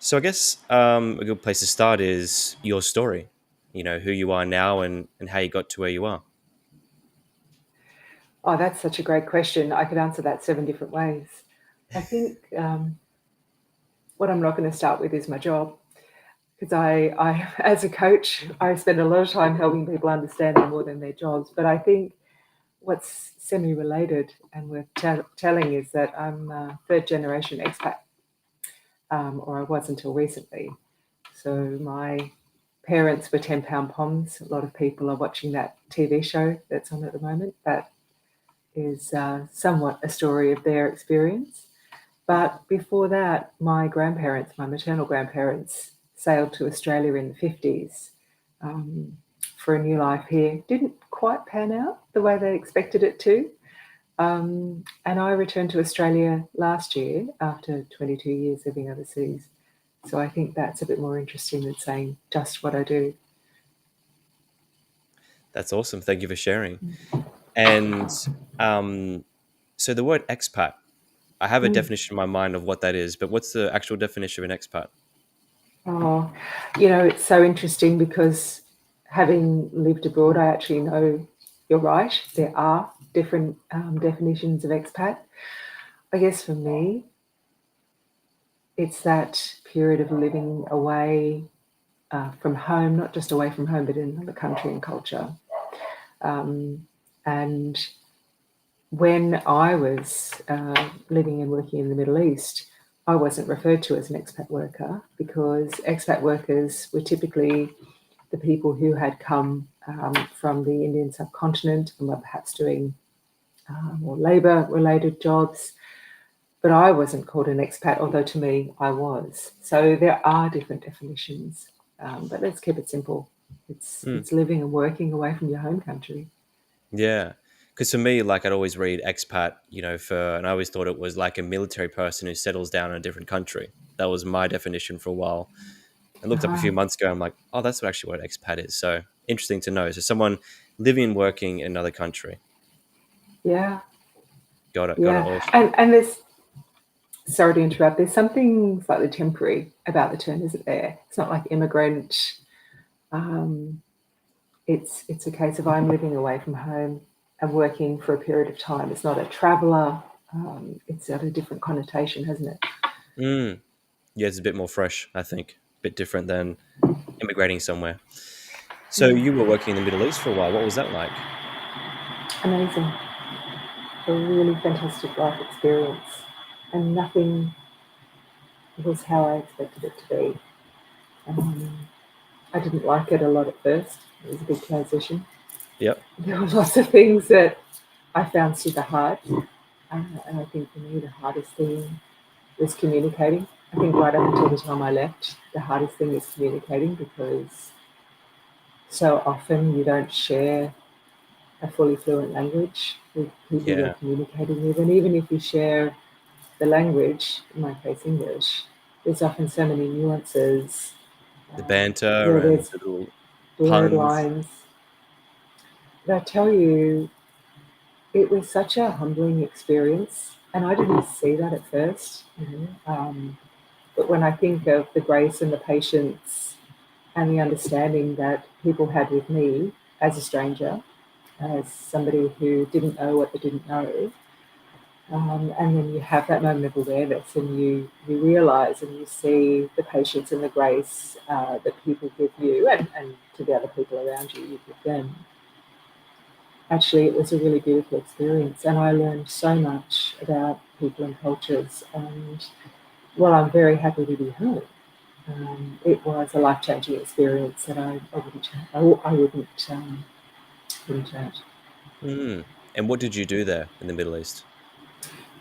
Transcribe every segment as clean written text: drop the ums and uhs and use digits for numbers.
So I guess a good place to start is your story. Who you are now and how you got to where you are. Oh, that's such a great question. I could answer that 7 different ways. I think what I'm not going to start with is my job because as a coach, I spend a lot of time helping people understand them more than their jobs. But I think what's semi-related and worth telling is that I'm a third-generation expat, or I was until recently. So my parents were 10-pound poms. A lot of people are watching that TV show that's on at the moment. That is somewhat a story of their experience. But before that, my grandparents, my maternal grandparents, sailed to Australia in the 50s for a new life here. Didn't quite pan out the way they expected it to. And I returned to Australia last year after 22 years living overseas. So I think that's a bit more interesting than saying just what I do. That's awesome. Thank you for sharing. And so the word expat, I have a Mm. definition in my mind of what that is, but what's the actual definition of an expat? Oh, it's so interesting because having lived abroad, I actually know you're right. There are different definitions of expat. I guess for me, it's that period of living away from home, not just away from home, but in another country and culture. And when I was living and working in the Middle East, I wasn't referred to as an expat worker because expat workers were typically the people who had come from the Indian subcontinent and were perhaps doing more labour related jobs. But I wasn't called an expat, although to me I was. So there are different definitions, but let's keep it simple. It's living and working away from your home country. Yeah. Because for me, like I'd always read expat, and I always thought it was like a military person who settles down in a different country. That was my definition for a while. I looked up a few Uh-huh. months ago. I'm like, oh, that's actually what expat is. So interesting to know. So someone living and working in another country. Yeah, Got it. Got it. yeah, Awesome. and there's sorry to interrupt. There's something slightly temporary about the term, isn't there? It's not like immigrant. Um, it's a case of I'm living away from home and working for a period of time. It's not a traveller. It's got a different connotation, hasn't it? Mm. Yeah, it's a bit more fresh, I think. A bit different than immigrating somewhere. So you were Yeah, working in the Middle East for a while. What was that like? amazing. A really fantastic life experience, and nothing was how I expected it to be. Um, I didn't like it a lot at first. It was a big transition. Yep. There were lots of things that I found super hard. And I think for me, the hardest thing was communicating. I think right up until the time I left, the hardest thing is communicating because so often you don't share a fully fluent language with people you're Yeah. communicating with. And even if you share the language, in my case, English, there's often so many nuances The banter where and there's the little blurred puns. lines. But I tell you, it was such a humbling experience. And I didn't see that at first. But when I think of the grace and the patience and the understanding that people had with me as a stranger, as somebody who didn't know what they didn't know, and then you have that moment of awareness and you realize and you see the patience and the grace that people give you and to the other people around you, you give them. Actually, it was a really beautiful experience, and I learned so much about people and cultures. And well, I'm very happy to be home. It was a life changing experience that I wouldn't wouldn't change. Mm. And what did you do there in the Middle East?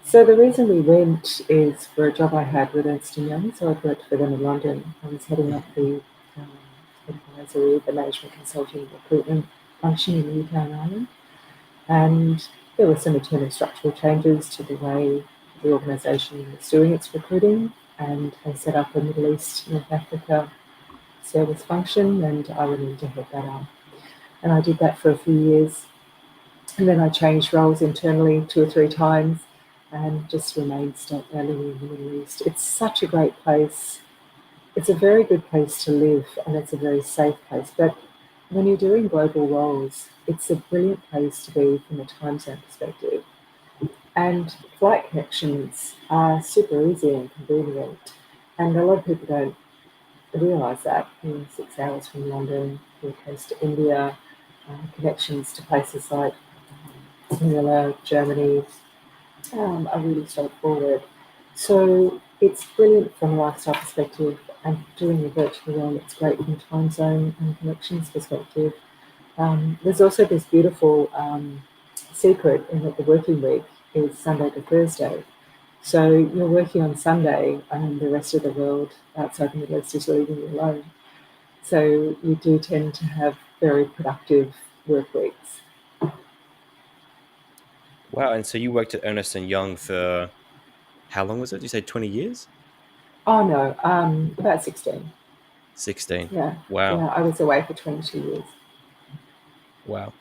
So the reason we went is for a job I had with Ernst& Young. So I worked for them in London. I was heading up the um, advisory, the management consulting recruitment function in the UK and Ireland. And there were some internal structural changes to the way the organisation was doing its recruiting. And they set up a Middle East, North Africa service function, and I went in to head that up. And I did that for a few years. And then I changed roles internally 2 or 3 times and just remained living in the Middle East. It's such a great place it's a very good place to live and it's a very safe place. But when you're doing global roles, it's a brilliant place to be from a time zone perspective. And flight connections are super easy and convenient. And a lot of people don't realise that. 6 hours from London, you're close to India, connections to places like Manila, Germany, are really straightforward. So it's brilliant from a lifestyle perspective, and doing a virtual role, it's great from a time zone and connections perspective. There's also this beautiful secret in that the working week is Sunday to Thursday. So you're working on Sunday and the rest of the world outside the Middle East is leaving you alone. So you do tend to have very productive work weeks. Wow. And so you worked at Ernest and Young for how long was it? Did you say 20 years? Oh no, about 16. 16. Yeah, Wow. yeah, I was away for 22 years. Wow.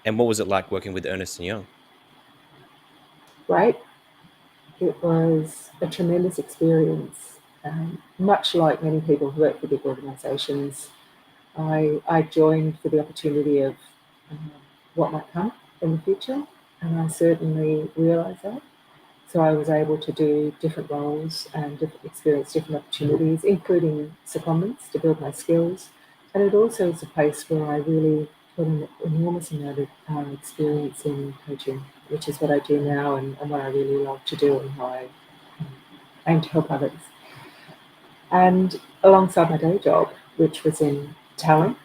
And what was it like working with Ernest and Young? Great. It was a tremendous experience. Much like many people who work for big organisations, I joined for the opportunity of um, what might come in the future, and I certainly realised that. So I was able to do different roles and experience different opportunities, including secondments to build my skills. And it also is a place where I really got an enormous amount of experience in coaching, which is what I do now and what I really love to do and how I aim to help others. And alongside my day job, which was in talent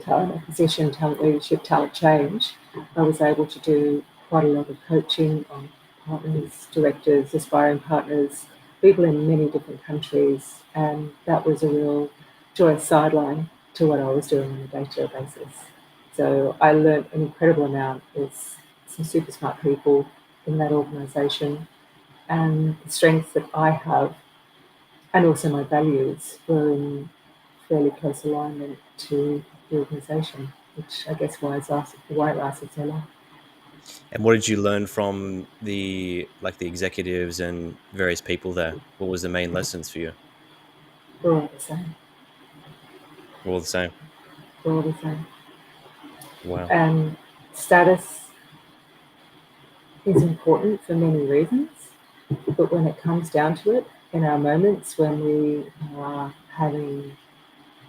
acquisition, talent leadership, talent change, I was able to do quite a lot of coaching on partners, directors, aspiring partners, people in many different countries, and that was a real joyous sideline to what I was doing on a day-to-day basis. So I learned an incredible amount. There's some super smart people in that organisation, and the strengths that I have and also my values were in fairly close alignment to the organisation, which I guess why it lasted so long. And what did you learn from the executives and various people there? What was the main lessons for you? We're all the same. All the same. We're all the same. Wow. And status is important for many reasons, but when it comes down to it, in our moments when we are having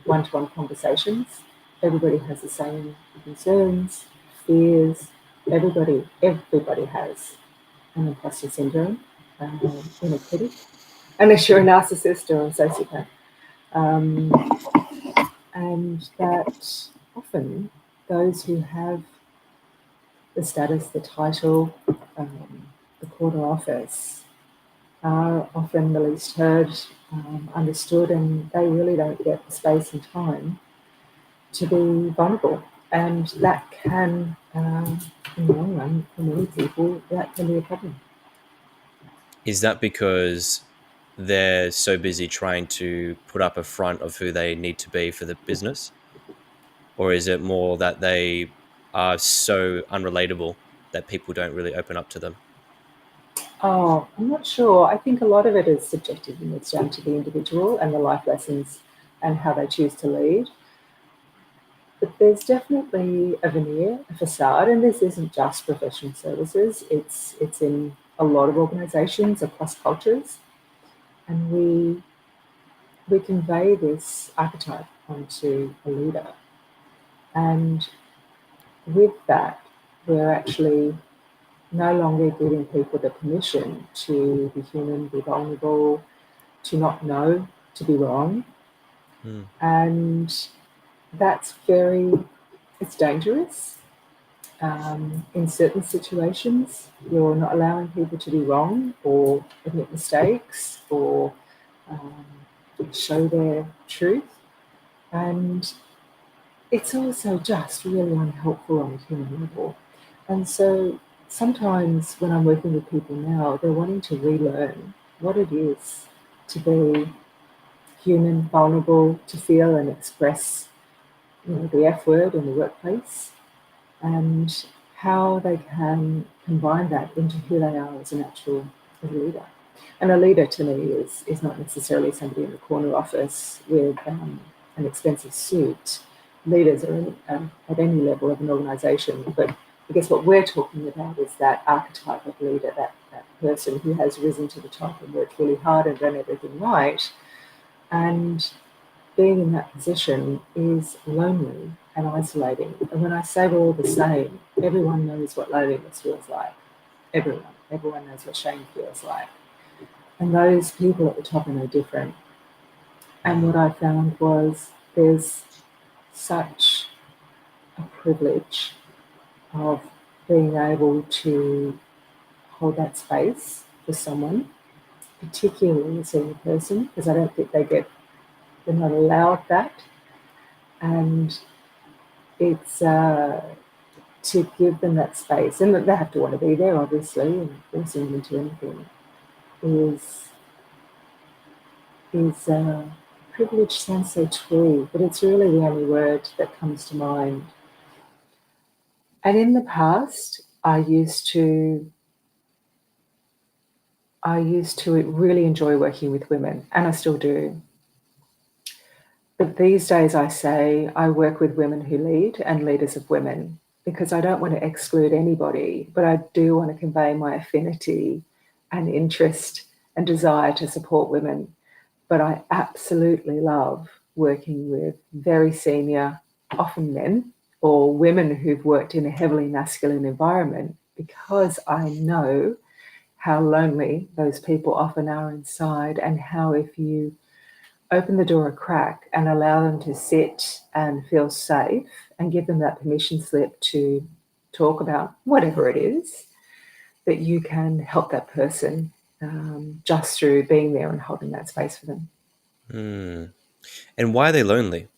one-to-one conversations, everybody has the same concerns, fears. Everybody has an imposter syndrome, inner critic, unless you're a narcissist or a sociopath. Um, and that often those who have the status, the title, the quarter office are often the least heard, understood, and they really don't get the space and time to be vulnerable. And that can, in the long run, for many people, that can be a problem. Is that because they're so busy trying to put up a front of who they need to be for the business? Or is it more that they are so unrelatable that people don't really open up to them? Oh, I'm not sure. I think a lot of it is subjective and it's down to the individual and the life lessons and how they choose to lead. But there's definitely a veneer, a facade, and this isn't just professional services. It's in a lot of organisations across cultures, and we convey this archetype onto a leader. And with that, we're actually no longer giving people the permission to be human, be vulnerable, to not know, to be wrong. Hmm. And that's it's dangerous. In certain situations, you're not allowing people to be wrong or admit mistakes or um, show their truth. And it's also just really unhelpful on a human level. And so sometimes when I'm working with people now, they're wanting to relearn what it is to be human, vulnerable, to feel and express, the F word in the workplace, and how they can combine that into who they are as a natural leader. And a leader to me is not necessarily somebody in the corner office with an expensive suit. Leaders are at any level of an organisation, but I guess what we're talking about is that archetype of leader, that person who has risen to the top and worked really hard and done everything right. And being in that position is lonely and isolating. And when I say we're all the same, everyone knows what loneliness feels like. Everyone. Everyone knows what shame feels like. And those people at the top are no different. And what Mm. I found was there's such a privilege of being able to hold that space for someone, particularly a senior person, because I don't think they're not allowed that. And it's to give them that space, and they have to want to be there, obviously, and forcing them into anything is privilege sounds so true, but it's really the only word that comes to mind. And in the past, I used to really enjoy working with women, and I still do. But these days, I say I work with women who lead and leaders of women because I don't want to exclude anybody, but I do want to convey my affinity and interest and desire to support women. But I absolutely love working with very senior, often men or women who've worked in a heavily masculine environment because I know how lonely those people often are inside, and how if you open the door a crack and allow them to sit and feel safe and give them that permission slip to talk about whatever it is, that you can help that person just through being there and holding that space for them. Mm. And why are they lonely?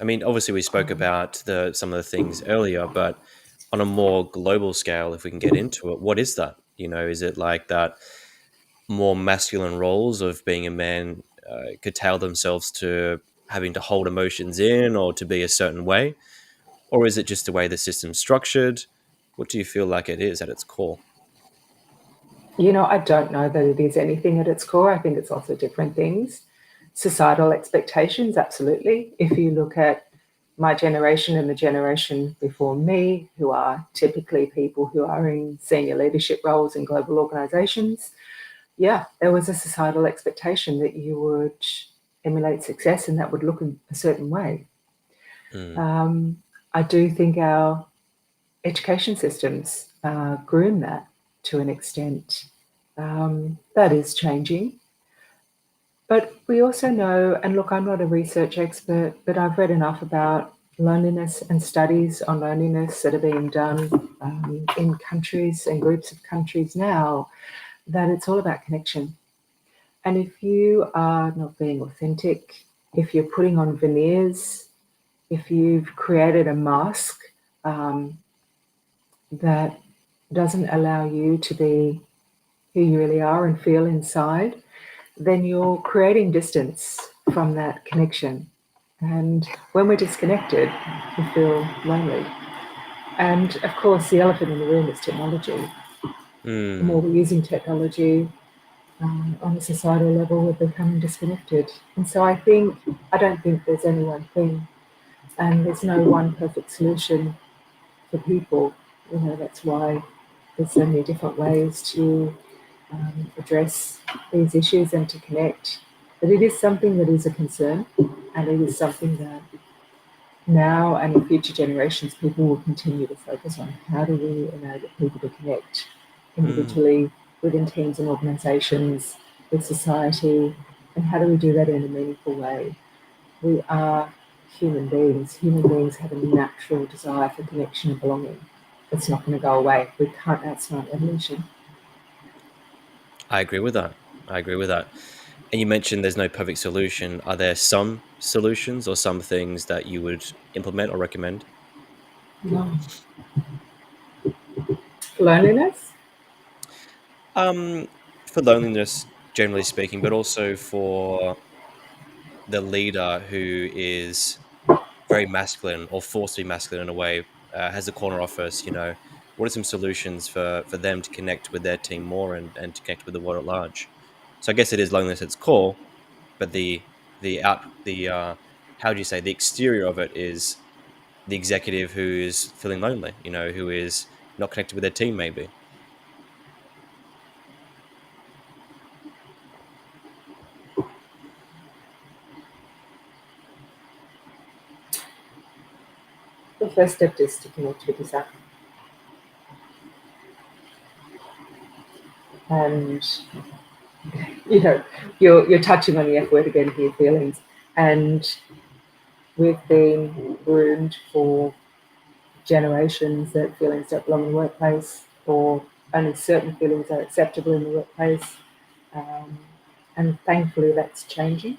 I mean, obviously, we spoke Um, about some of the things earlier, but on a more global scale, if we can get into it, what is that? Is it like that more masculine roles of being a man curtail themselves to having to hold emotions in or to be a certain way? Or is it just the way the system's structured? What do you feel like it is at its core? I don't know that it is anything at its core. I think it's also different things. Societal expectations, absolutely. If you look at my generation and the generation before me, who are typically people who are in senior leadership roles in global organizations, yeah, there was a societal expectation that you would emulate success and that would look in a certain way. Mm. Um, I do think our education systems groom that to an extent. That is changing. But we also know, and look, I'm not a research expert, but I've read enough about loneliness and studies on loneliness that are being done in countries and groups of countries now, that it's all about connection. And if you are not being authentic, if you're putting on veneers, if you've created a mask um, that doesn't allow you to be who you really are and feel inside, then you're creating distance from that connection. And when we're disconnected, we feel lonely. And of course, the elephant in the room is technology. The more Mm. we're using technology on a societal level, we're becoming disconnected. And so I don't think there's any one thing, and there's no one perfect solution for people. That's why there's so many different ways to address these issues and to connect. But it is something that is a concern, and it is something that now and in future generations people will continue to focus on. How do we enable people to connect Mm. individually, within teams and organisations, with society, and how do we do that in a meaningful way? We are human beings. Human beings have a natural desire for connection and belonging. It's not going to go away. We can't outsmart evolution. I agree with that. I agree with that. And you mentioned there's no perfect solution. Are there some solutions or some things that you would implement or recommend? No. Loneliness? Um, for loneliness, generally speaking, but also for the leader who is very masculine or forced to be masculine in a way, has a corner office, What are some solutions for them to connect with their team more and to connect with the world at large? So I guess it is loneliness at its core, but the how do you say, the exterior of it is the executive who's feeling lonely, who is not connected with their team, maybe. The first step is to connect with yourself. And you know, you're touching on the F word again here, feelings. And we've been groomed for generations that feelings don't belong in the workplace, or only certain feelings are acceptable in the workplace. Um, and thankfully, that's changing.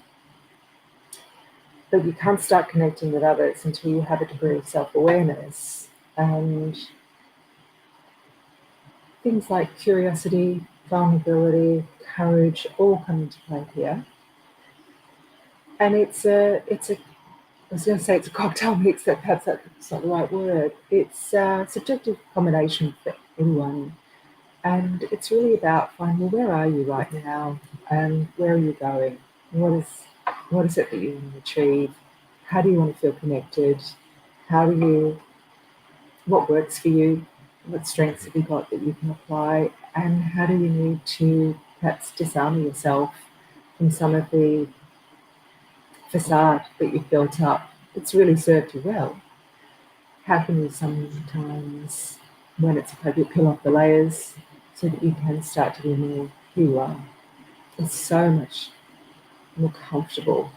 But you can't start connecting with others until you have a degree of self awareness. And things like curiosity, vulnerability, courage all come into play here. And I was going to say it's a cocktail mix, that perhaps that's not the right word. It's a subjective combination for anyone. And it's really about finding, well, where are you right now? And where are you going? What is it that you want to achieve? How do you want to feel connected? How do you, what works for you? What strengths have you got that you can apply? And how do you need to perhaps disarm yourself from some of the facade that you've built up that's really served you well? How can you sometimes, when it's appropriate, peel off the layers so that you can start to be more who you are? It's so much more comfortable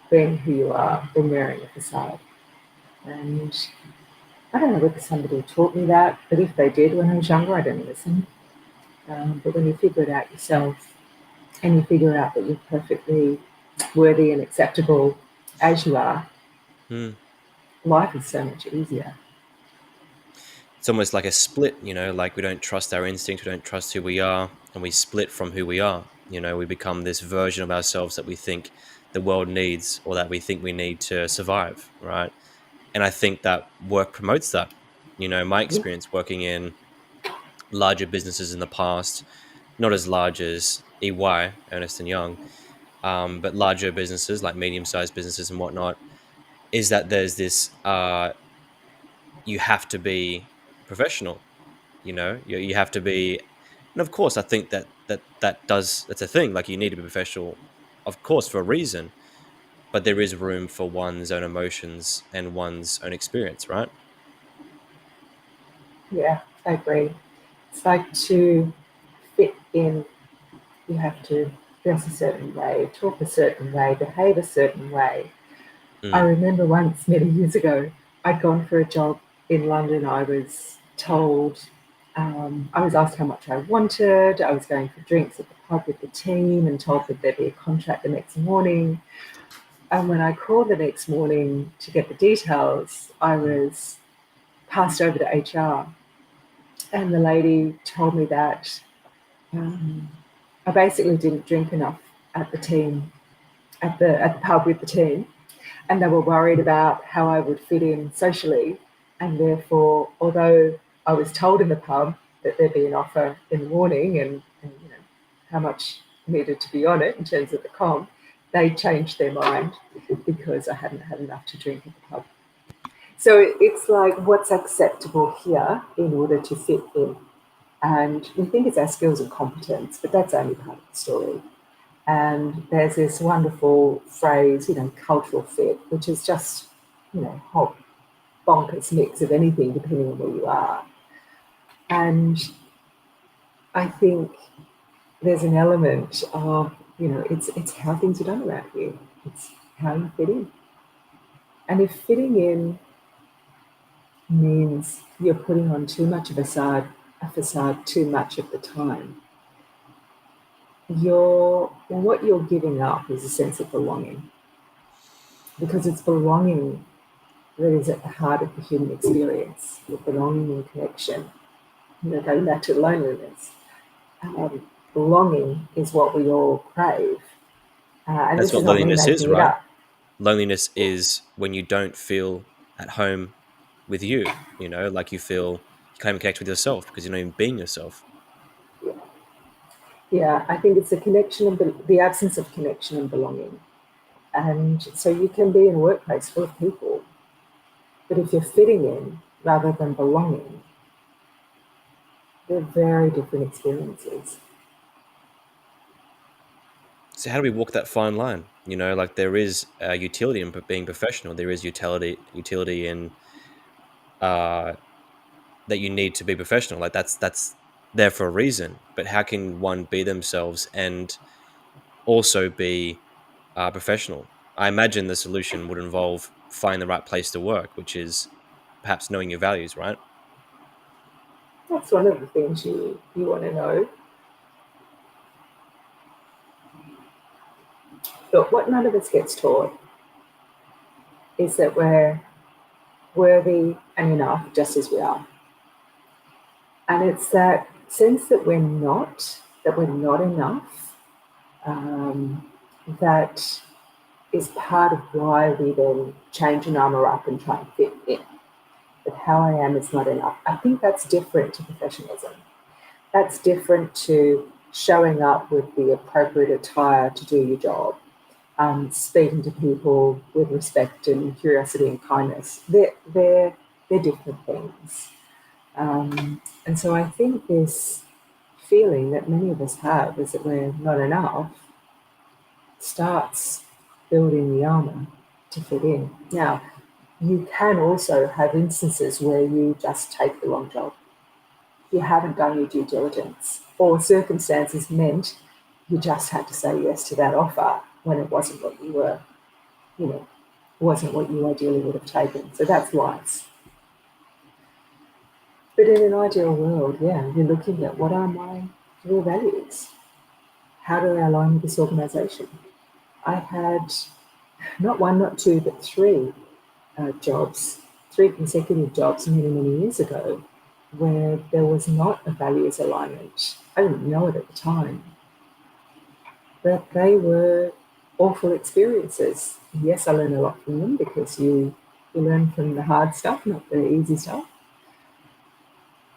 being who you are than wearing a facade. And I don't know whether somebody taught me that, but if they did when I was younger, I didn't listen. But when you figure it out yourself and you figure out that you're perfectly worthy and acceptable as you are, Hmm. life is so much easier. It's almost like a split, like we don't trust our instinct, we don't trust who we are, and we split from who we are. We become this version of ourselves that we think the world needs or that we think we need to survive, right? And I think that work promotes that. My Yeah, experience working in larger businesses in the past, not as large as EY, Ernest and Young, but larger businesses like medium-sized businesses and whatnot, is that there's this you have to be professional. You have to be, and of course I think that's a thing, like you need to be professional, of course, for a reason, but there is room for one's own emotions and one's own experience, right? yeah, I agree. It's like to fit in, you have to dress a certain way, talk a certain way, behave a certain way. I Mm, remember once many years ago, I'd gone for a job in London. I was told, I was asked how much I wanted. I was going for drinks at the pub with the team and told that there'd be a contract the next morning. And when I called the next morning to get the details, I was passed over to HR. And the lady told me that um, I basically didn't drink enough at the team, at the pub with the team, and they were worried about how I would fit in socially. And therefore, although I was told in the pub that there'd be an offer in the morning and how much needed to be on it in terms of the comp, they changed their mind because I hadn't had enough to drink at the pub. So it's like what's acceptable here in order to fit in. And we think it's our skills and competence, but that's only part of the story. And there's this wonderful phrase, cultural fit, which is just, a whole bonkers mix of anything depending on where you are. And I think there's an element of, it's how things are done around here. It's how you fit in. And if fitting in means you're putting on too much of a facade too much of the time, what you're giving up is a sense of belonging, because it's belonging that is at the heart of the human experience, the belonging and connection. Going back to loneliness, belonging is what we all crave, and that's this is what not me loneliness is, making it right? up. Loneliness is when you don't feel at home with you, like you feel You can't even connect with yourself because you're not even being yourself. Yeah, I think it's the connection and the absence of connection and belonging. And so you can be in a workplace full of people, but if you're fitting in rather than belonging, they're very different experiences. So how do we walk that fine line? Like there is utility in being professional. There is utility in uh, that you need to be professional. Like that's there for a reason. But how can one be themselves and also be professional? I imagine the solution would involve finding the right place to work, which is perhaps knowing your values, right? That's one of the things you want to know. But what none of us gets taught is that we're worthy and enough just as we are. And it's that sense that we're not enough, um, that is part of why we then change and armor up and try and fit in. But how I am is not enough. I think that's different to professionalism. That's different to showing up with the appropriate attire to do your job, speaking to people with respect and curiosity and kindness. They're different things. And so I think this feeling that many of us have is that we're not enough starts building the armor to fit in. Now, you can also have instances where you just take the wrong job. You haven't done your due diligence, or circumstances meant you just had to say yes to that offer when it wasn't what you were, you know, wasn't what you ideally would have taken. So that's life. But in an ideal world, yeah, you're looking at what are my real values? How do they align with this organisation? I had not one, not two, but jobs, three consecutive jobs many, many years ago, where there was not a values alignment. I didn't know it at the time, but they were awful experiences. Yes, I learned a lot from them because you learn from the hard stuff, not the easy stuff.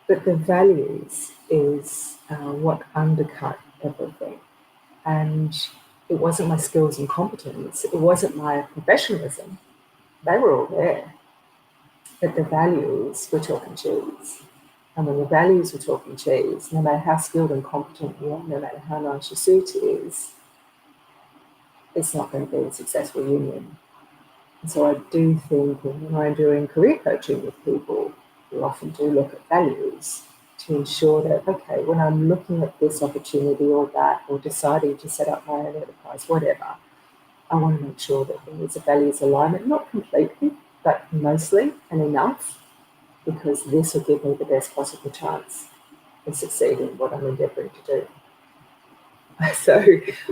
But the values is what undercut everything. And it wasn't my skills and competence, it wasn't my professionalism. They were all there. But the values were chalk and cheese. And when the values were chalk and cheese, no matter how skilled and competent you are, no matter how nice your suit is, it's not going to be a successful union. And so I do think when I'm doing career coaching with people, we often do look at values to ensure that, okay, when I'm looking at this opportunity or that, or deciding to set up my own enterprise, whatever, I want to make sure that there is a values alignment, not completely, but mostly and enough, because this will give me the best possible chance of succeeding in what I'm endeavouring to do. So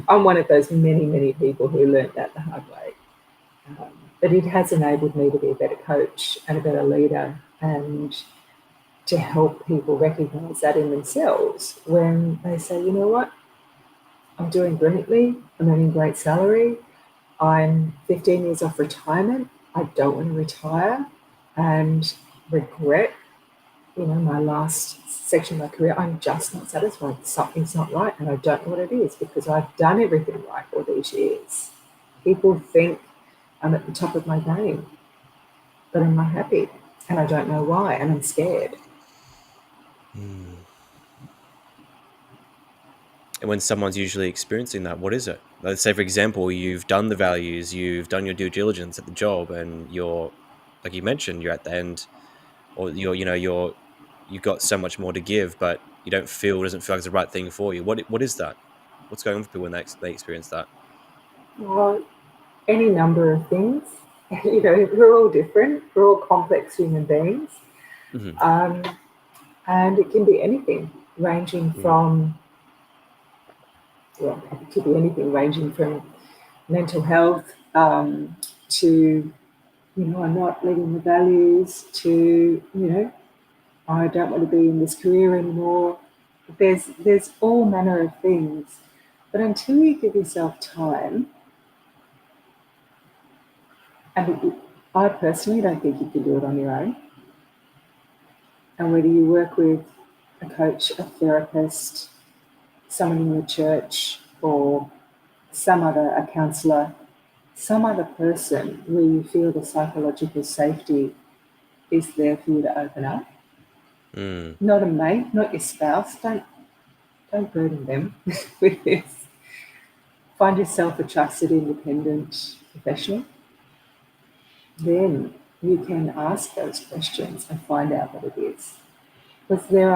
I'm one of those many, many people who learned that the hard way. But it has enabled me to be a better coach and a better leader, and to help people recognise that in themselves when they say, you know what, I'm doing brilliantly, I'm earning great salary, I'm 15 years off retirement, I don't want to retire and regret, my last section of my career, I'm just not satisfied. Something's not right, and I don't know what it is because I've done everything right all these years. People think I'm at the top of my game, but I'm not happy, and I don't know why, and I'm scared. Hmm. And when someone's usually experiencing that, what is it? Let's say, for example, you've done the values, you've done your due diligence at the job, and you're, like you mentioned, you're at the end, or you've got so much more to give, but you don't feel, it doesn't feel like it's the right thing for you. What is that? What's going on for people when they experience that? Well, any number of things. We're all different. We're all complex human beings. Hmm. Um, and it can be anything, ranging Mm. from, yeah, it could be anything ranging from mental health to, I'm not living the values to, I don't want to be in this career anymore. There's all manner of things. But until you give yourself time, and I personally don't think you can do it on your own. And whether you work with a coach, a therapist, someone in your church, or a counsellor, some other person where you feel the psychological safety is there for you to open up. Mm. Not a mate, not your spouse. Don't burden them with this. Find yourself a trusted, independent professional. Then you can ask those questions and find out what it is. Because there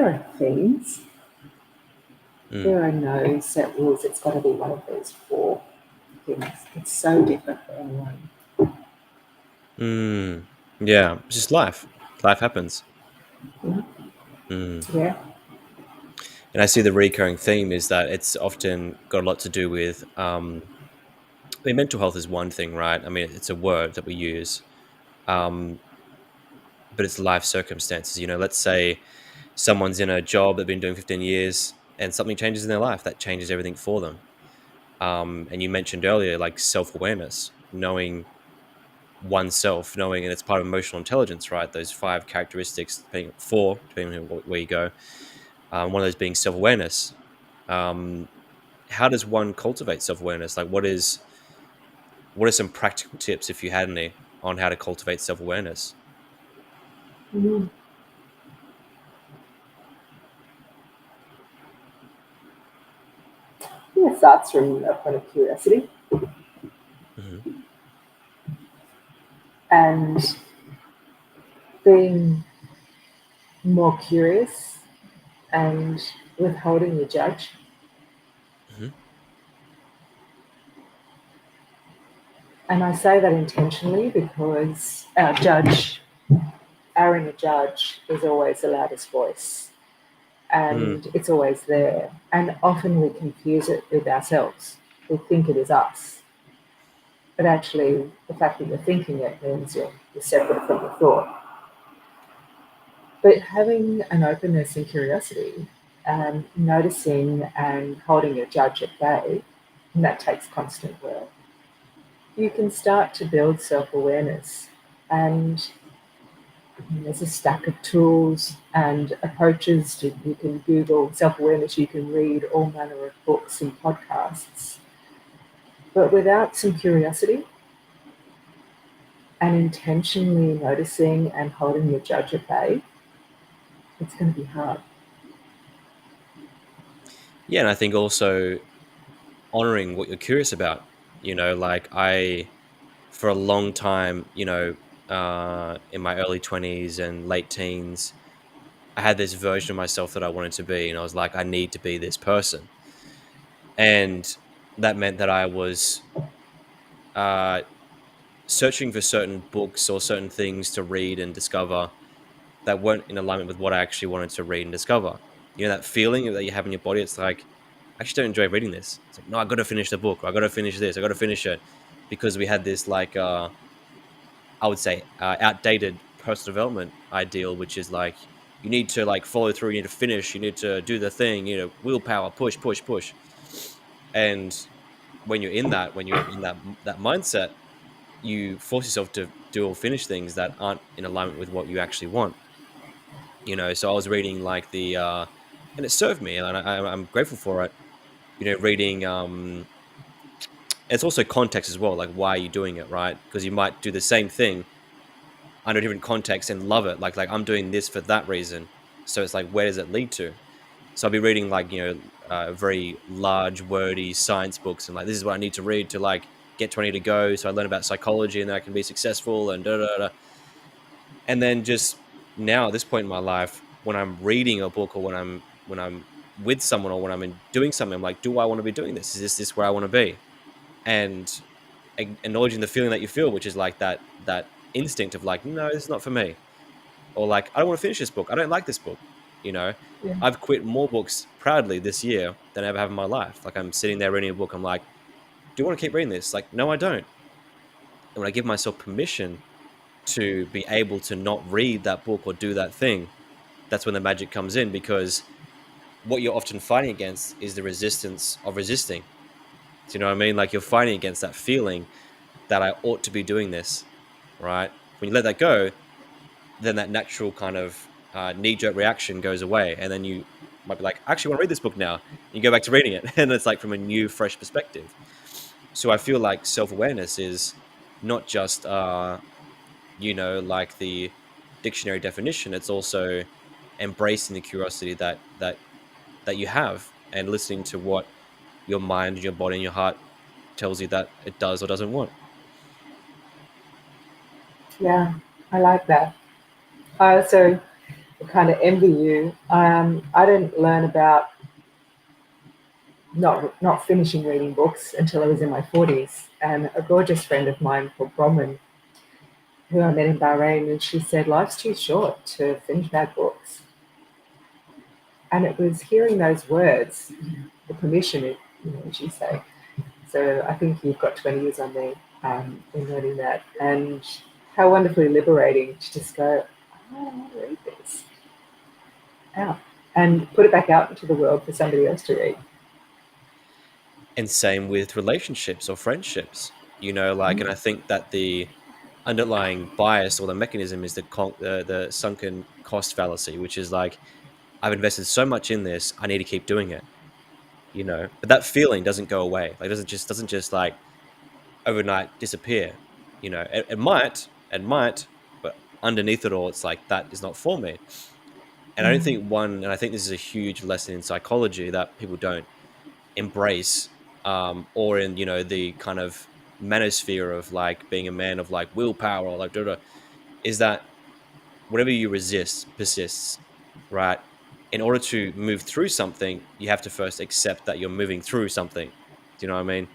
are themes. Mm. There are no set rules. It's got to be one of those four things. It's so different for everyone. Mm. Yeah, it's just life. Life happens. Mhm. Mm. Yeah. And I see the recurring theme is that it's often got a lot to do with. I mean, mental health is one thing, right? I mean, it's a word that we use, um, but it's life circumstances. You know, let's say someone's in a job they've been doing 15 years, and something changes in their life that changes everything for them. And you mentioned earlier, like self awareness, knowing oneself, knowing, and it's part of emotional intelligence, right? Those five characteristics, depending on where you go. One of those being self awareness. Um, how does one cultivate self awareness? Like, what are some practical tips, if you had any, on how to cultivate self awareness? Mhm. Yeah, it starts from a point of curiosity Hmm. and being more curious and withholding the judge. Hmm. And I say that intentionally because our inner judge, is always the loudest voice Mm. and it's always there. And often we confuse it with ourselves. We think it is us. But actually, the fact that you're thinking it means you're separate from the thought. But having an openness and curiosity, noticing and holding your judge at bay, and that takes constant work, you can start to build self awareness. And there's a stack of tools and approaches. You can Google self awareness, you can read all manner of books and podcasts. But without some curiosity and intentionally noticing and holding your judge at bay, it's going to be hard. Yeah, and I think also honoring what you're curious about. You know, like for a long time, in my early 20s and late teens, I had this version of myself that I wanted to be, and I was like, I need to be this person, and that meant that I was uh, searching for certain books or certain things to read and discover that weren't in alignment with what I actually wanted to read and discover. You know, that feeling that you have in your body. It's like, I actually don't enjoy reading this. It's like, no, I got to finish the book. Or I got to finish this. I got to finish it, because we had this like I would say outdated personal development ideal, which is like you need to like follow through, you need to finish, you need to do the thing, willpower, push, push, push. And when you're in that mindset, you force yourself to do or finish things that aren't in alignment with what you actually want. So I was reading like and it served me, and I'm grateful for it. Reading it's also context as well, like why are you doing it, right? Because you might do the same thing under a different context and love it. Like I'm doing this for that reason. So it's like, where does it lead to? So I'll be reading like very large, wordy science books, and like this is what I need to read to like get 20 to go. So I learn about psychology, and then I can be successful and da da da. And then just now at this point in my life, when I'm reading a book or when I'm with someone or when doing something, I'm like, do I want to be doing this? Is this where I want to be? And acknowledging the feeling that you feel, which is like that instinct of like, no, this is not for me, or like, I don't want to finish this book. I don't like this book. You know, Yeah. I've quit more books proudly this year than I ever have in my life. Like I'm sitting there reading a book. I'm like, do you want to keep reading this? Like, no, I don't. And when I give myself permission to be able to not read that book or do that thing, that's when the magic comes in, because what you're often fighting against is the resistance of resisting. Do you know what I mean? Like you're fighting against that feeling that I ought to be doing this, right? When you let that go, then that natural kind of knee-jerk reaction goes away, and then you might be like, I actually want to read this book now. And you go back to reading it, and it's like from a new, fresh perspective. So I feel like self-awareness is not just like the dictionary definition. It's also embracing the curiosity that you have, and listening to what your mind, your body, and your heart tells you that it does or doesn't want. Yeah, I like that. I also kind of envy you. I didn't learn about not finishing reading books until I was in my 40s. And a gorgeous friend of mine called Bronwyn, who I met in Bahrain, and she said, life's too short to finish bad books. And it was hearing those words, the permission, as you say. So I think you've got 20 years on me in learning that. And how wonderfully liberating to just go, I don't want to read this out and put it back out into the world for somebody else to read. And same with relationships or friendships, and I think that the underlying bias or the mechanism is the sunken cost fallacy, which is like, I've invested so much in this, I need to keep doing it, but that feeling doesn't go away. Like, doesn't just like overnight disappear. It might, but underneath it all, it's like, that is not for me. And I think this is a huge lesson in psychology that people don't embrace, or in the kind of manosphere of like being a man of like willpower, or like is that whatever you resist persists, right? In order to move through something, you have to first accept that you're moving through something. Do you know what I mean?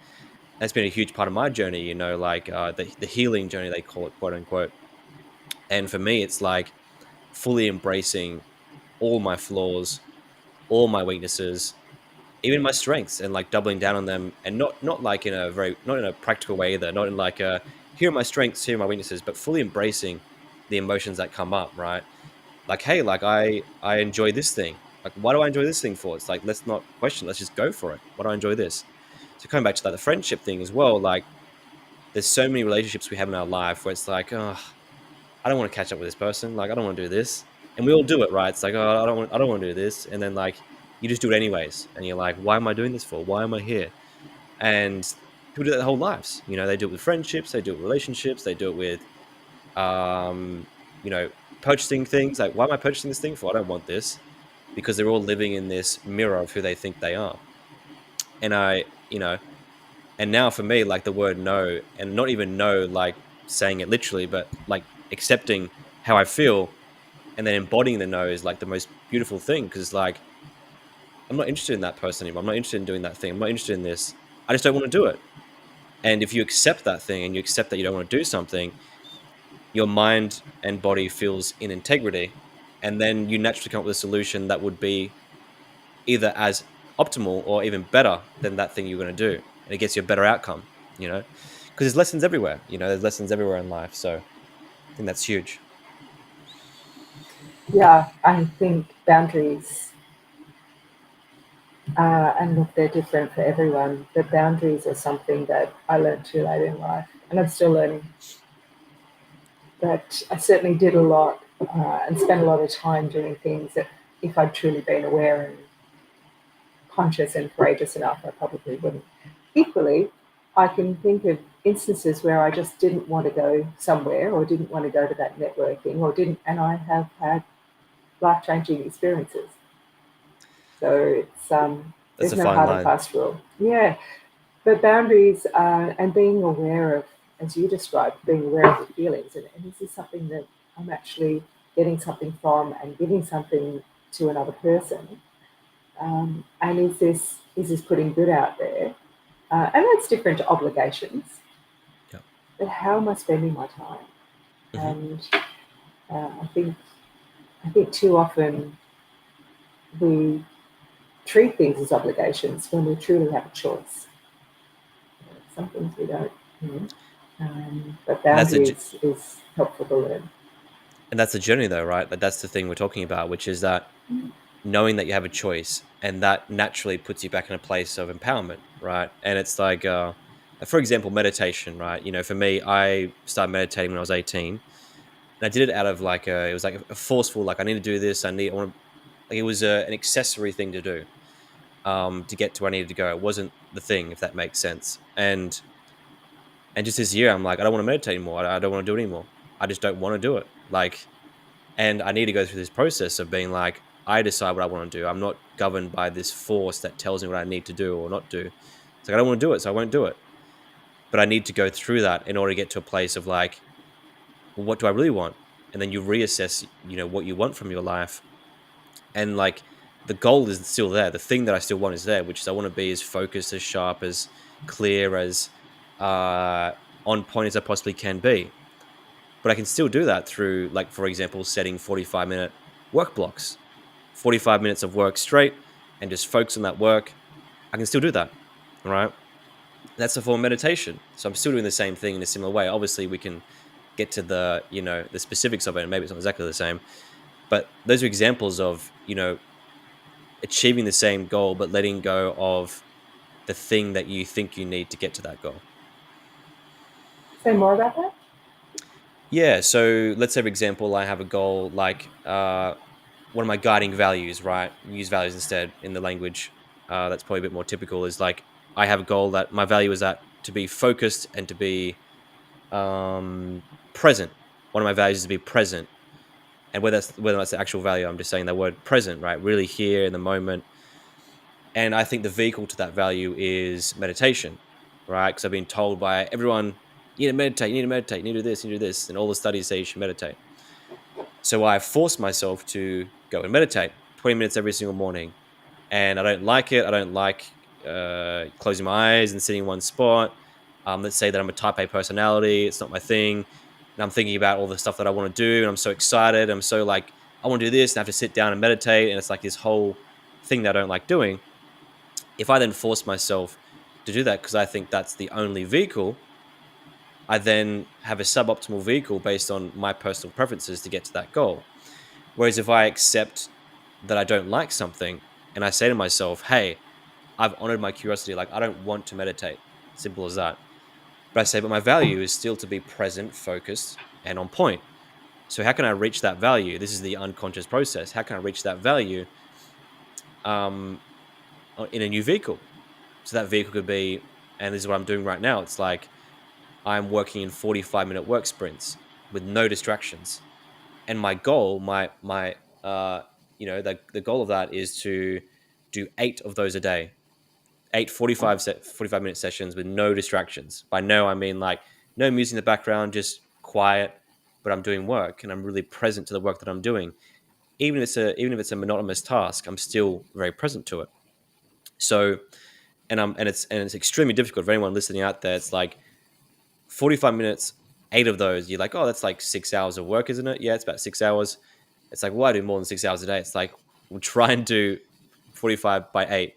That's been a huge part of my journey, like the healing journey, they call it, quote unquote. And for me, it's like fully embracing all my flaws, all my weaknesses, even my strengths, and like doubling down on them, and not like not in a practical way either, not in like here are my strengths, here are my weaknesses, but fully embracing the emotions that come up, right? Like, hey, like I enjoy this thing. Like, why do I enjoy this thing for? It's like, let's not question, let's just go for it. Why do I enjoy this? So coming back to that, the friendship thing as well, like there's so many relationships we have in our life where it's like, oh, I don't want to catch up with this person. Like, I don't want to do this. And we all do it, right? It's like, oh, I don't want to do this. And then like you just do it anyways. And you're like, why am I doing this for? Why am I here? And people do that their whole lives. They do it with friendships, they do it with relationships, they do it with um, you know, purchasing things. Like, why am I purchasing this thing for? I don't want this. Because they're all living in this mirror of who they think they are. And and now for me, like the word no, and not even no, like saying it literally, but like accepting how I feel and then embodying the no is like the most beautiful thing. Because like, I'm not interested in that person anymore. I'm not interested in doing that thing. I'm not interested in this. I just don't want to do it. And if you accept that thing, and you accept that you don't want to do something, your mind and body feels in integrity. And then you naturally come up with a solution that would be either as optimal or even better than that thing you're going to do. And it gets you a better outcome, because there's lessons everywhere, there's lessons everywhere in life. So I think that's huge. Yeah, I think boundaries, and look, they're different for everyone, but boundaries are something that I learned too late in life, and I'm still learning. But I certainly did a lot and spent a lot of time doing things that if I'd truly been aware and conscious and courageous enough, I probably wouldn't. Equally, I can think of instances where I just didn't want to go somewhere or didn't want to go to that networking or didn't, and I have had life changing experiences. So That's a there's no fine hard and line. fast rule. Yeah, but boundaries and being aware of, as you described, being aware of the feelings, and this is something that I'm actually getting something from and giving something to another person. And is this putting good out there? And that's different to obligations. Yeah. But how am I spending my time? Hmm. And I think too often we treat things as obligations when we truly have a choice. Some things we don't, you know. But and that's a boundaries is helpful to learn. and that's a journey though, right? Like, that's the thing we're talking about, which is that knowing that you have a choice, and that naturally puts you back in a place of empowerment, right? And it's like for example, meditation, right? For me, I started meditating when I was 18. And I did it out of like it was like a forceful, like I need to do this. I want to, like it was an accessory thing to do to get to where I needed to go. It wasn't the thing, if that makes sense. And just this year, I'm like, I don't want to meditate anymore. I don't want to do it anymore. I just don't want to do it. Like, and I need to go through this process of being like, I decide what I want to do. I'm not governed by this force that tells me what I need to do or not do. It's like I don't want to do it, so I won't do it. But I need to go through that in order to get to a place of like, well, what do I really want? And then you reassess, what you want from your life. And like the goal is still there. The thing that I still want is there, which is I want to be as focused, as sharp, as clear, as on point as I possibly can be. But I can still do that through, like, for example, setting 45-minute work blocks, 45 minutes of work straight, and just focus on that work. I can still do that. All right. That's a form of meditation. So I'm still doing the same thing in a similar way. Obviously, we can get to the specifics of it, and maybe it's not exactly the same. But those are examples of, achieving the same goal, but letting go of the thing that you think you need to get to that goal. Say more about that. Yeah. So let's say, for example, I have a goal like one of my guiding values, right? Use values instead in the language. That's probably a bit more typical. Is like I have a goal that my value is that to be focused and to be present. One of my values is to be present, and whether that's the actual value, I'm just saying the word present, right? Really here in the moment. And I think the vehicle to that value is meditation, right? Because I've been told by everyone, you need to meditate, you need to meditate, you need to do this, you need to do this, and all the studies say you should meditate. So I force myself to go and meditate 20 minutes every single morning. And I don't like it. I don't like closing my eyes and sitting in one spot. Let's say that I'm a type A personality. It's not my thing. And I'm thinking about all the stuff that I want to do. And I'm so excited. I'm so like, I want to do this. And I have to sit down and meditate. And it's like this whole thing that I don't like doing. If I then force myself to do that because I think that's the only vehicle, I then have a suboptimal vehicle based on my personal preferences to get to that goal. Whereas if I accept that I don't like something and I say to myself, hey, I've honored my curiosity, like I don't want to meditate, simple as that. But I say, but my value is still to be present, focused, and on point. So how can I reach that value? This is the unconscious process. How can I reach that value um, in a new vehicle? So that vehicle could be, and this is what I'm doing right now. It's like I'm working in 45-minute work sprints with no distractions. And my goal, the goal of that is to do 8 of those a day, 8 45-minute sessions with no distractions. By no, I mean like no music in the background, just quiet, but I'm doing work and I'm really present to the work that I'm doing. Even if it's a monotonous task, I'm still very present to it. So, and it's extremely difficult for anyone listening out there. It's like 45 minutes, 8 of those, you're like, oh, that's like 6 hours of work, isn't it? Yeah, it's about 6 hours. It's like, well, I do more than 6 hours a day. It's like, we'll try and do 45 by 8.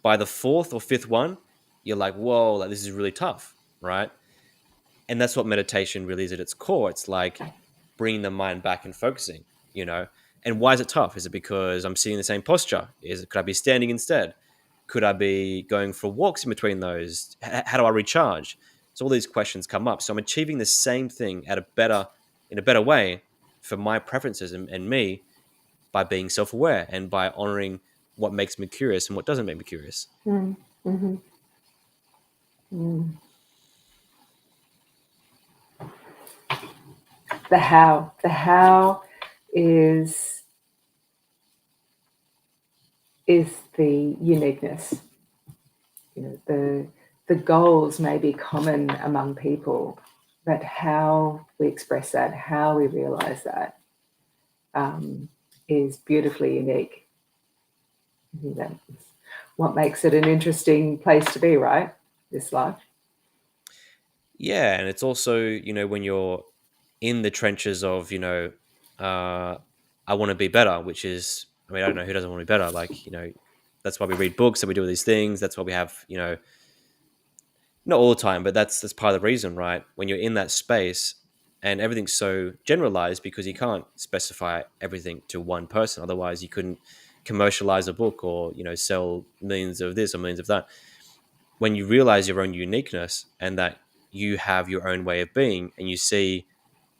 By the fourth or fifth one, you're like, whoa, like this is really tough, right? And that's what meditation really is at its core. It's like bringing the mind back and focusing. And why is it tough? Is it because I'm sitting in the same posture? Could I be standing instead? Could I be going for walks in between those? How do I recharge? So all these questions come up. So I'm achieving the same thing in a better way for my preferences and me by being self-aware and by honoring what makes me curious and what doesn't make me curious. Mm, mm-hmm. Mm. The how is the uniqueness. The goals may be common among people, but how we express that, how we realize that, is beautifully unique. I think that's what makes it an interesting place to be, right? This life. Yeah, and it's also, when you're in the trenches of, I want to be better, which is, I mean, I don't know who doesn't want to be better. Like, that's why we read books and we do all these things. That's why we have, not all the time, but that's part of the reason, right? When you're in that space and everything's so generalized because you can't specify everything to one person. Otherwise, you couldn't commercialize a book or, sell millions of this or millions of that. When you realize your own uniqueness and that you have your own way of being and you see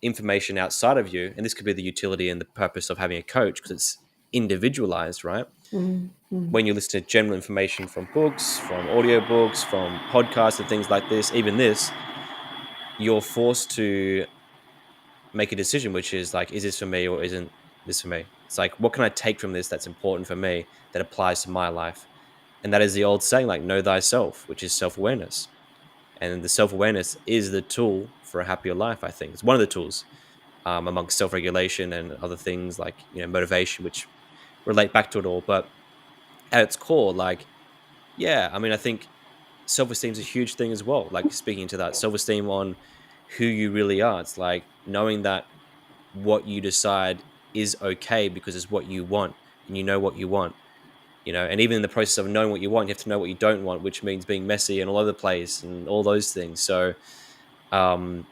information outside of you, and this could be the utility and the purpose of having a coach because it's individualized, right? Mm-hmm. When you listen to general information from books, from audiobooks, from podcasts and things like this, even this, you're forced to make a decision, which is like, is this for me or isn't this for me? It's like, what can I take from this that's important for me that applies to my life? And that is the old saying, like, know thyself, which is self awareness. And the self awareness is the tool for a happier life, I think. It's one of the tools amongst self regulation and other things like, motivation, which relate back to it all. But at its core, like, yeah, I mean, I think self esteem is a huge thing as well. Like, speaking to that, self esteem on who you really are. It's like knowing that what you decide is okay because it's what you want and you know what you want, and even in the process of knowing what you want, you have to know what you don't want, which means being messy and all over the place and all those things. So, um,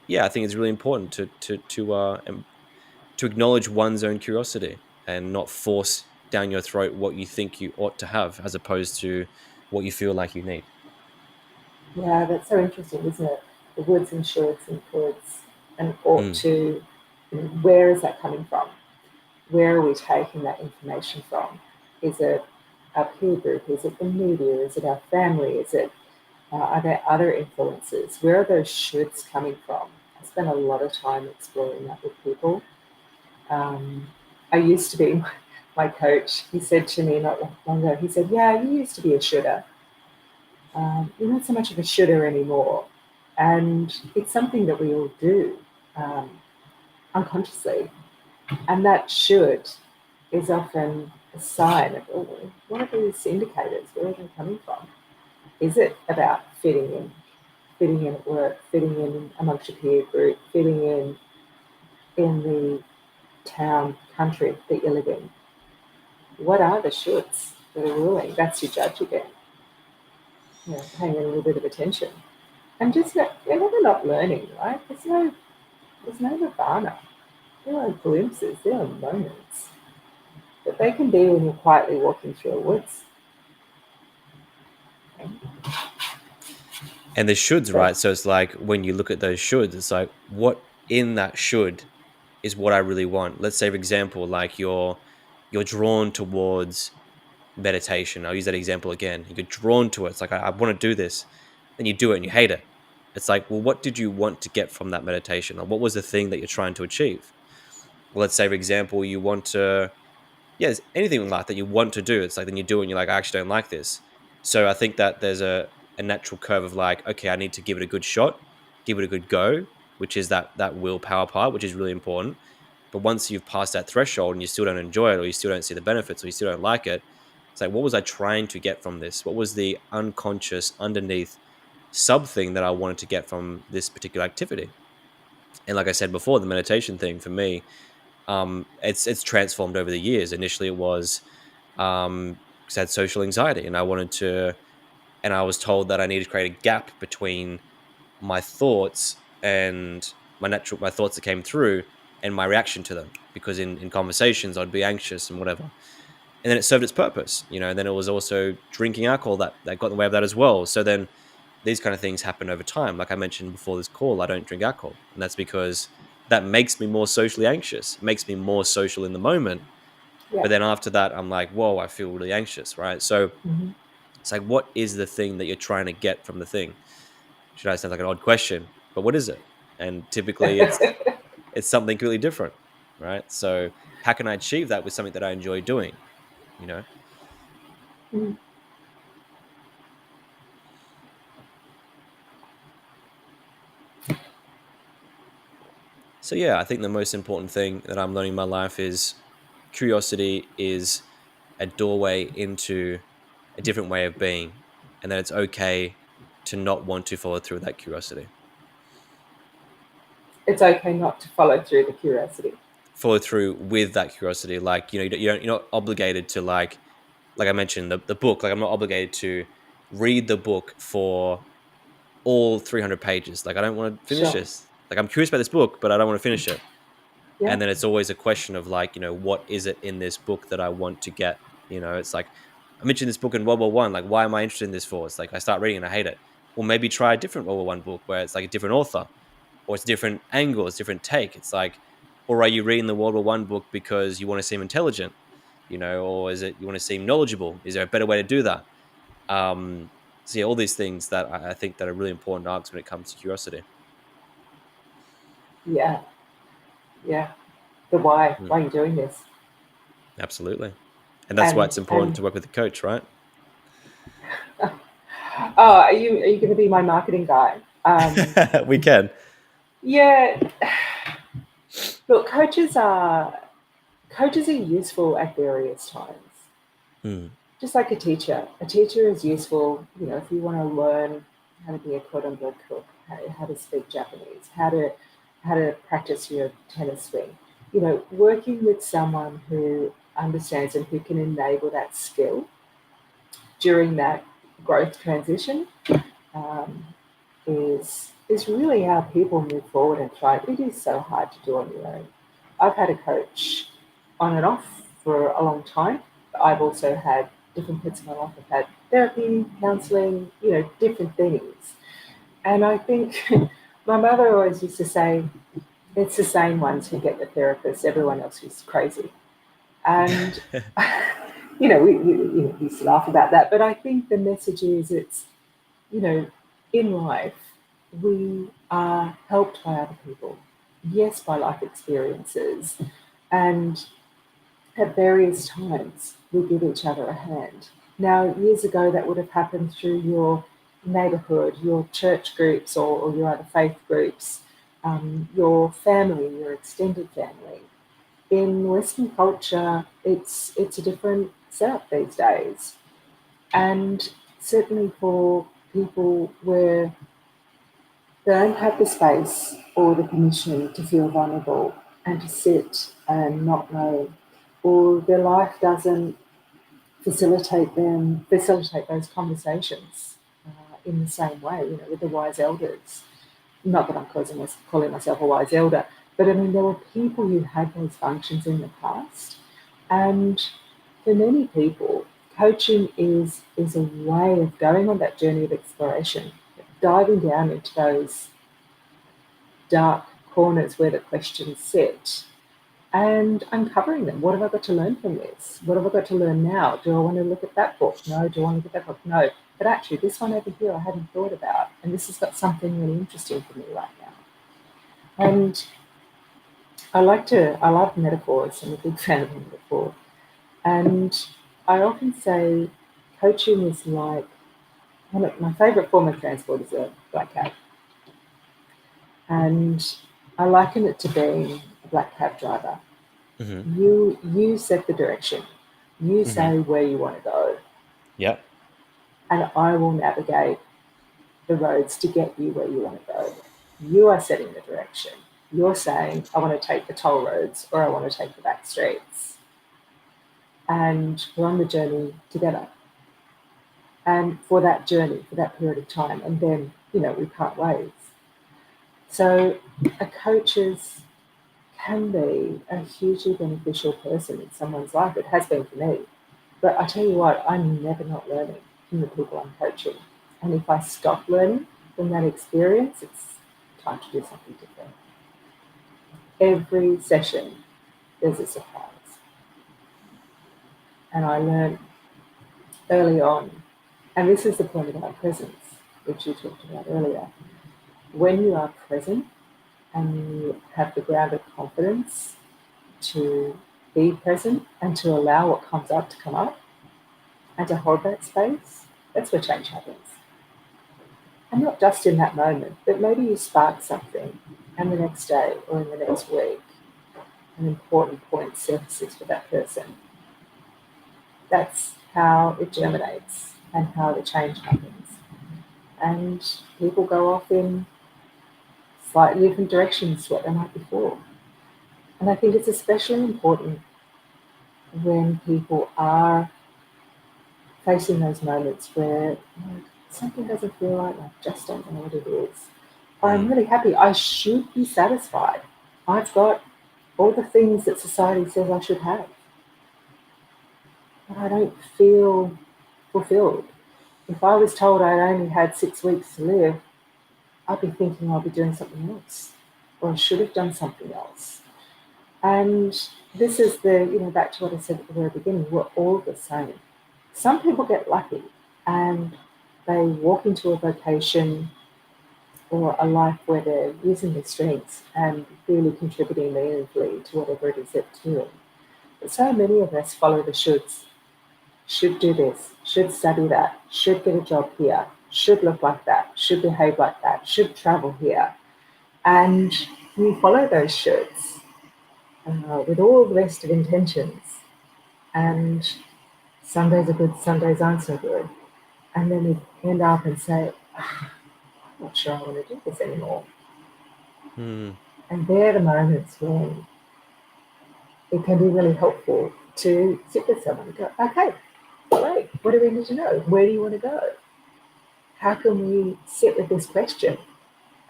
yeah, I think it's really important to acknowledge one's own curiosity and not force down your throat what you think you ought to have as opposed to what you feel like you need. Yeah, that's so interesting, isn't it? The woulds and shoulds and coulds and ought Mm, to, where is that coming from? Where are we taking that information from? Is it our peer group? Is it the media? Is it our family? Is it are there other influences? Where are those shoulds coming from? I spend a lot of time exploring that with people. Um, I used to be my coach. He said to me not long ago. He said, "Yeah, you used to be a shoulder. You're not so much of a shoulder anymore." And it's something that we all do um, unconsciously. And that should is often a sign of, oh, what are these indicators? Where are they coming from? Is it about fitting in at work, fitting in amongst your peer group, fitting in the town, country that you live in? What are the shoulds that are ruling? That's your judge again. Paying a little bit of attention. And just we're never not learning, right? There's no nirvana. There are glimpses, there are moments. But they can be when you're quietly walking through a woods. and the shoulds, So right? So it's like when you look at those shoulds, it's like what in that should is what I really want. Let's say, for example, like you're drawn towards meditation. I'll use that example again. You get drawn to it. It's like I want to do this, then you do it and you hate it. It's like, well, what did you want to get from that meditation? Or what was the thing that you're trying to achieve? Well, let's say, for example, you want to, yes, anything like that you want to do. It's like then you do it and you're like, I actually don't like this. So I think that there's a natural curve of like, okay, I need to give it a good shot, give it a good go, which is that willpower part, which is really important. But once you've passed that threshold and you still don't enjoy it, or you still don't see the benefits, or you still don't like it, it's like, what was I trying to get from this? What was the unconscious underneath sub thing that I wanted to get from this particular activity? And like I said before, the meditation thing for me, it's transformed over the years. Initially, it was because I had social anxiety, and I was told that I needed to create a gap between my thoughts and my thoughts that came through and my reaction to them, because in conversations I'd be anxious and whatever. And then it served its purpose, and then it was also drinking alcohol that got in the way of that as well. So then these kind of things happen over time. Like I mentioned before this call, I don't drink alcohol, and that's because that makes me more socially anxious. It makes me more social in the moment, yeah. but then after that I'm like, whoa, I feel really anxious, right? So Mm-hmm. it's like, what is the thing that you're trying to get from the thing? Should I sound like an odd question, but what is it? And typically it's something completely different, right? So how can I achieve that with something that I enjoy doing? You know. Mm. So yeah, I think the most important thing that I'm learning in my life is curiosity is a doorway into a different way of being, and that it's okay to not want to follow through with that curiosity. It's okay not to follow through the curiosity. Follow through with that curiosity, like you're not obligated to like I mentioned the book. Like I'm not obligated to read the book for all 300 pages. Like I don't want to finish Sure. this. Like I'm curious about this book, but I don't want to finish it. Yeah. And then it's always a question of like, what is it in this book that I want to get? It's like I mentioned this book in World War I. Like, why am I interested in this for? It's like I start reading and I hate it. Well, maybe try a different World War I book where it's like a different author. or it's different angles, different take. It's like, or are you reading the World War One book because you want to seem intelligent, or is it you want to seem knowledgeable? Is there a better way to do that? So yeah, all these things that I think that are really important to ask when it comes to curiosity. Yeah, yeah. The why. Mm, Why are you doing this? absolutely, and that's why it's important And to work with a coach, right? oh, are you going to be my marketing guy? We can. Yeah. Look, coaches are useful at various times. Mm, Just like a teacher. A teacher is useful, if you want to learn how to be a cordon bleu cook, how to speak Japanese, how to practice your tennis swing. Working with someone who understands and who can enable that skill during that growth transition um, is really how people move forward and thrive. It is so hard to do on your own. I've had a coach on and off for a long time. I've also had different bits of my life. I've had therapy, counselling, different things. And I think my mother always used to say, it's the same ones who get the therapist, everyone else is crazy. And, we used to laugh about that. But I think the message is you know, in life, we are helped by other people. Yes, by life experiences. And at various times, we give each other a hand. Now, years ago, that would have happened through your neighbourhood, your church groups, or your other faith groups, your family, your extended family. In Western culture, it's a different setup these days. And certainly for people where they don't have the space or the permission to feel vulnerable and to sit and not know, or their life doesn't facilitate those conversations in the same way, with the wise elders. Not that I'm calling myself a wise elder, but I mean, there were people who had those functions in the past. And for many people, coaching is a way of going on that journey of exploration, diving down into those dark corners where the questions sit and uncovering them. What have I got to learn from this? What have I got to learn now? Do I want to look at that book? No. Do I want to look at that book? No. But actually, this one over here I hadn't thought about, and this has got something really interesting for me right now. And I love metaphors. I'm a big fan of metaphor. And I often say coaching is like, my favourite form of transport is a black cab. And I liken it to being a black cab driver. hmm You set the direction. You hmm say where you want to go, Yeah. and I will navigate the roads to get you where you want to go. You are setting the direction. You're saying, I want to take the toll roads or I want to take the back streets. And we're on the journey together. And for that journey, for that period of time, and then, we part ways. So a coach's can be a hugely beneficial person in someone's life. It has been for me. But I tell you what, I'm never not learning from the people I'm coaching. And if I stop learning from that experience, it's time to do something different. Every session, there's a surprise. And I learned early on, and this is the point about presence, which you talked about earlier. When you are present and you have the grounded confidence to be present and to allow what comes up to come up and to hold that space, that's where change happens. And not just in that moment, but maybe you spark something and the next day or in the next week, an important point surfaces for that person. That's how it germinates and how the change happens. And people go off in slightly different directions to what they might before. And I think it's especially important when people are facing those moments where something doesn't feel right, I just don't know what it is. I'm Mm. really happy. I should be satisfied. I've got all the things that society says I should have, but I don't feel fulfilled. If I was told I only had 6 weeks to live, I'd be thinking I'll be doing something else. or I should have done something else. And this is back to what I said at the very beginning, we're all the same. Some people get lucky and they walk into a vocation or a life where they're using their strengths and really contributing meaningfully to whatever it is they're doing. But so many of us follow the shoulds. Should do this, should study that, should get a job here, should look like that, should behave like that, should travel here. And you follow those shoulds with all the best of intentions. And some days are good, some days aren't so good. And then you end up and say, I'm not sure I want to do this anymore. Mm. And they're the moments when it can be really helpful to sit with someone and go, okay, great, what do we need to know? Where do you want to go? How can we sit with this question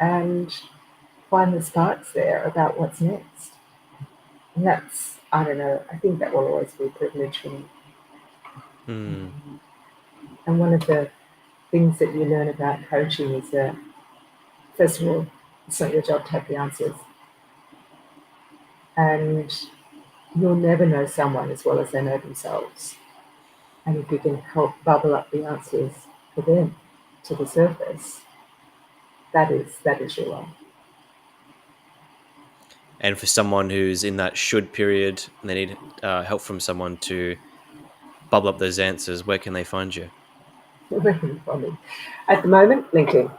and find the sparks there about what's next? And that's, I don't know, I think that will always be a privilege for me. Mm. And one of the things that you learn about coaching is that, first of all, it's not your job to have the answers. And you'll never know someone as well as they know themselves. And if you can help bubble up the answers for them to the surface, that is your role. And for someone who's in that should period and they need help from someone to bubble up those answers, where can they find you? At the moment, LinkedIn.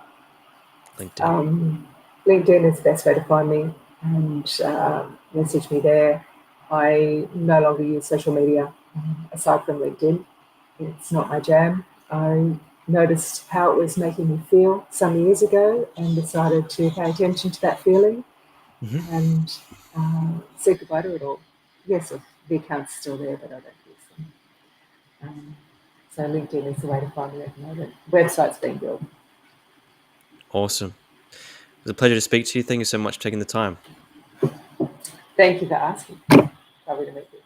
LinkedIn. LinkedIn is the best way to find me and message me there. I no longer use social media aside from LinkedIn. It's not my jam. I noticed how it was making me feel some years ago and decided to pay attention to that feeling Mm-hmm. and say goodbye to it all. Yes, the account's still there, but I don't use them. So LinkedIn is the way to find me at the moment. Website's being built. Awesome. It was a pleasure to speak to you. Thank you so much for taking the time. Thank you for asking. Lovely to meet you.